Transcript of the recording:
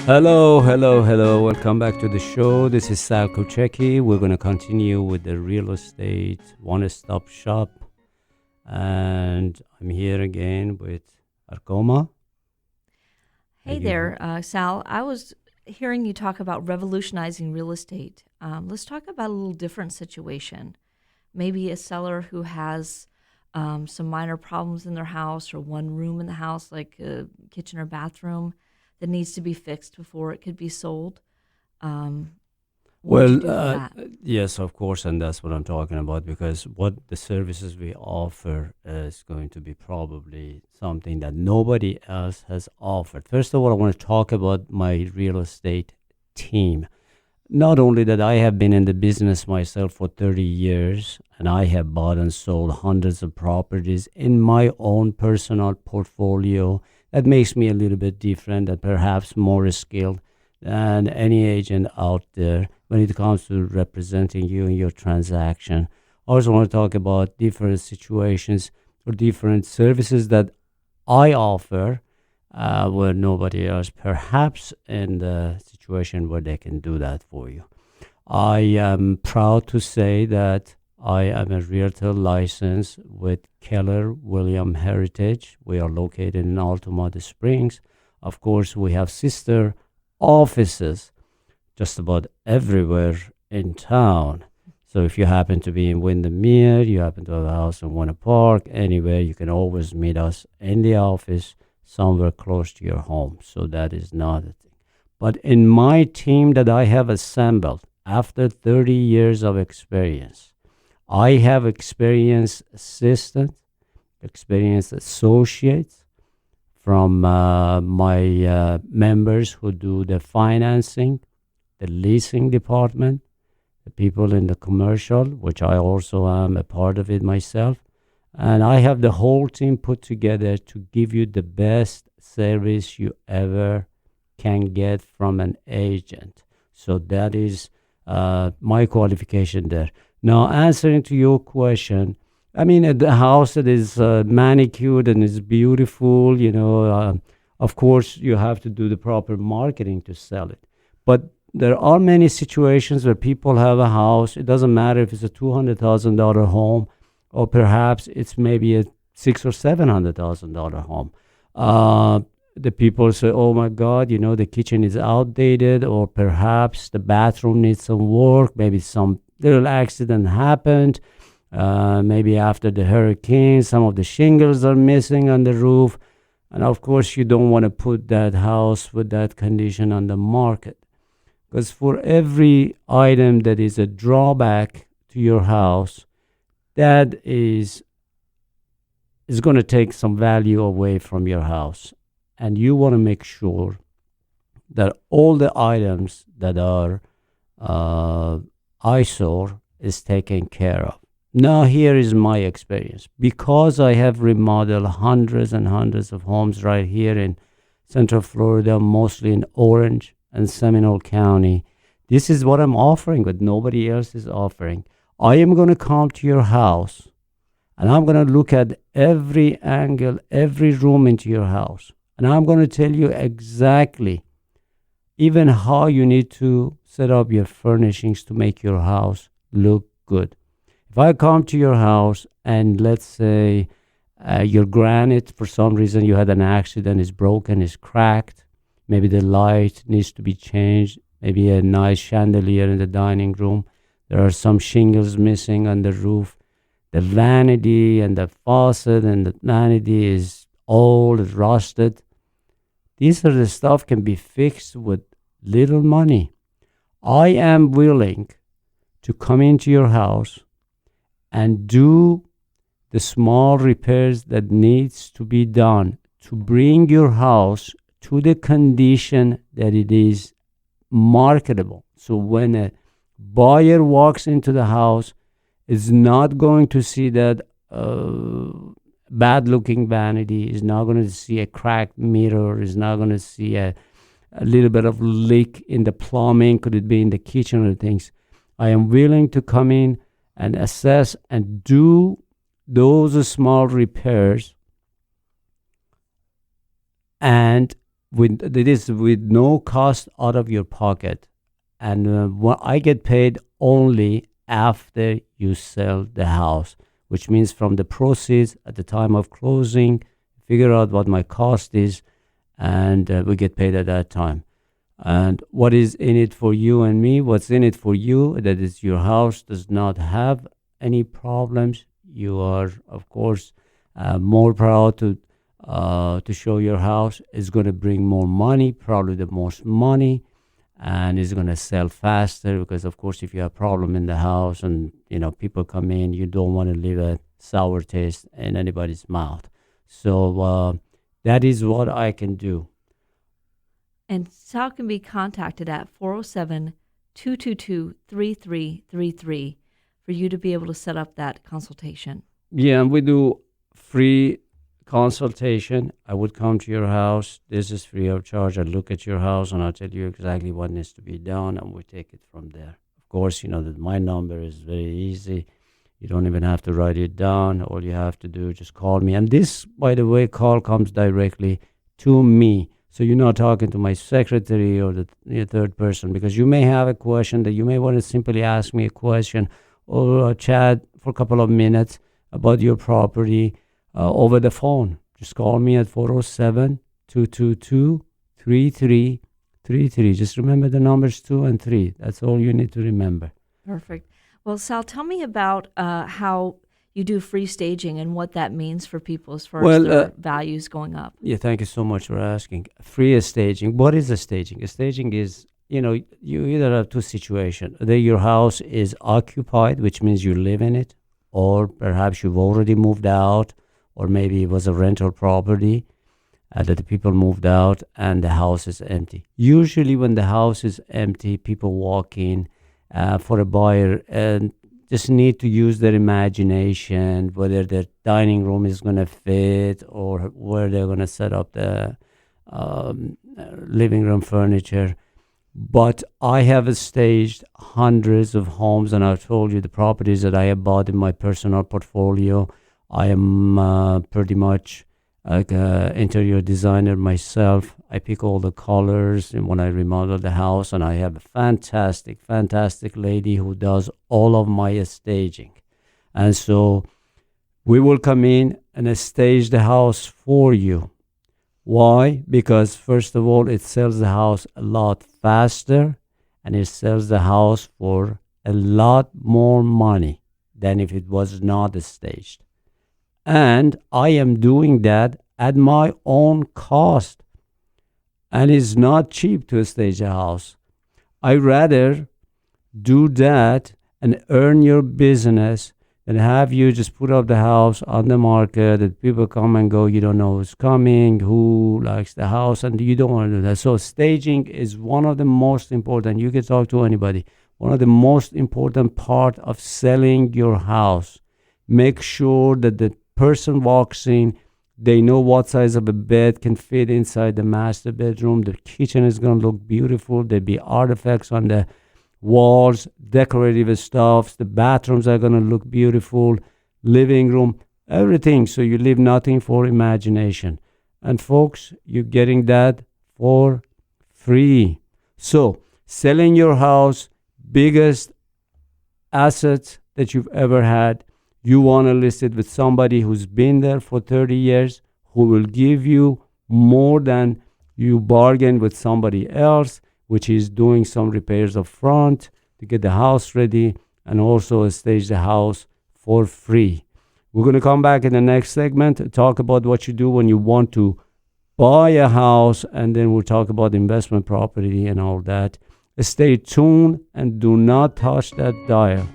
Hello, hello, hello. Welcome back to the show. This is Sal Koucheki. We're going to continue with the real estate one stop shop. And I'm here again with Arcoma. Hey Maybe there, Sal. I was hearing you talk about revolutionizing real estate. Let's talk about a little different situation. Maybe a seller who has some minor problems in their house or one room in the house, like a kitchen or bathroom, that needs to be fixed before it could be sold. Um, what would you Well, do for that? yes, of course, and that's what I'm talking about because what the services we offer is going to be probably something that nobody else has offered. First of all, I want to talk about my real estate team. Not only that, I have been in the business myself for 30 years and I have bought and sold hundreds of properties in my own personal portfolio. That makes me a little bit different and perhaps more skilled than any agent out there when it comes to representing you in your transaction. I also want to talk about different situations or different services that I offer where nobody else, perhaps in the situation where they can do that for you. I am proud to say that I am a realtor licensed with Keller William Heritage. We are located in Altamont Springs. Of course, we have sister offices just about everywhere in town. So if you happen to be in Windermere, you happen to have a house in Winter Park, anywhere, you can always meet us in the office somewhere close to your home. So that is not a thing. But in my team that I have assembled after 30 years of experience, I have experienced assistants, experienced associates from my members who do the financing, the leasing department, the people in the commercial, which I also am a part of it myself. And I have the whole team put together to give you the best service you ever can get from an agent. So that is my qualification there. Now, answering to your question, I mean, the house that is manicured and is beautiful, of course, you have to do the proper marketing to sell it. But there are many situations where people have a house. It doesn't matter if it's a $200,000 home or perhaps it's maybe a six or $700,000 home. The people say, "Oh my God, the kitchen is outdated, or perhaps the bathroom needs some work. Maybe some little accident happened. Maybe after the hurricane, some of the shingles are missing on the roof." And of course, you don't want to put that house with that condition on the market. Because for every item that is a drawback to your house, that is going to take some value away from your house. And you want to make sure that all the items that are eyesore is taken care of. Now, here is my experience. Because I have remodeled hundreds and hundreds of homes right here in Central Florida, mostly in Orange and Seminole County, this is what I'm offering, but nobody else is offering. I am going to come to your house and I'm going to look at every angle, every room into your house. And I'm going to tell you exactly even how you need to set up your furnishings to make your house look good. If I come to your house and let's say your granite, for some reason you had an accident, is broken, is cracked, maybe the light needs to be changed, maybe a nice chandelier in the dining room, there are some shingles missing on the roof, the vanity and the faucet and the vanity is old, rusted. These are the stuff can be fixed with little money. I am willing to come into your house and do the small repairs that needs to be done to bring your house to the condition that it is marketable. So when a buyer walks into the house, is not going to see that bad looking vanity, is not going to see a cracked mirror, is not going to see a little bit of leak in the plumbing, could it be in the kitchen or things. I am willing to come in and assess and do those small repairs. And with no cost out of your pocket, and what I get paid only after you sell the house, which means from the proceeds at the time of closing, figure out what my cost is, and we get paid at that time. And what is in it for you and me? What's in it for you? That is, your house does not have any problems. You are, of course, more proud to show your house. It's going to bring more money, probably the most money, and it's going to sell faster because, of course, if you have a problem in the house and people come in, you don't want to leave a sour taste in anybody's mouth. So that is what I can do. And Sal can be contacted at 407-222-3333 for you to be able to set up that consultation. Yeah, and we do free consultation. I would come to your house. This is free of charge. I look at your house and I'll tell you exactly what needs to be done, and we take it from there. Of course, that my number is very easy. You don't even have to write it down. All you have to do is just call me. And this, by the way, call comes directly to me. So you're not talking to my secretary or the third person, because you may have a question that you may want to simply ask me a question or chat for a couple of minutes about your property over the phone. Just call me at 407-222-3333. Just remember the numbers 2 and 3. That's all you need to remember. Perfect. Well, Sal, tell me about how you do free staging and what that means for people as far as their values going up. Yeah, thank you so much for asking. Free staging. What is a staging? A staging is, you either have two situations. Either your house is occupied, which means you live in it, or perhaps you've already moved out, or maybe it was a rental property that the people moved out and the house is empty. Usually when the house is empty, people walk in for a buyer and just need to use their imagination, whether their dining room is going to fit or where they're going to set up the living room furniture. But I have staged hundreds of homes, and I've told you the properties that I have bought in my personal portfolio. I am pretty much like an interior designer myself. I pick all the colors and when I remodel the house, and I have a fantastic lady who does all of my staging. And so we will come in and stage the house for you. Why? Because first of all, it sells the house a lot faster, and it sells the house for a lot more money than if it was not staged. And I am doing that at my own cost. And it's not cheap to stage a house. I rather do that and earn your business than have you just put up the house on the market that people come and go. You don't know who's coming, who likes the house, and you don't want to do that. So staging is one of the most important. You can talk to anybody. One of the most important part of selling your house. Make sure that the person walks in, they know what size of a bed can fit inside the master bedroom. The kitchen is going to look beautiful. There'll be artifacts on the walls, decorative stuffs. The bathrooms are going to look beautiful. Living room, everything. So you leave nothing for imagination. And folks, you're getting that for free. So selling your house, biggest assets that you've ever had. You want to list it with somebody who's been there for 30 years, who will give you more than you bargained with somebody else, which is doing some repairs up front to get the house ready and also stage the house for free. We're going to come back in the next segment to talk about what you do when you want to buy a house, and then we'll talk about investment property and all that. Stay tuned and do not touch that dial.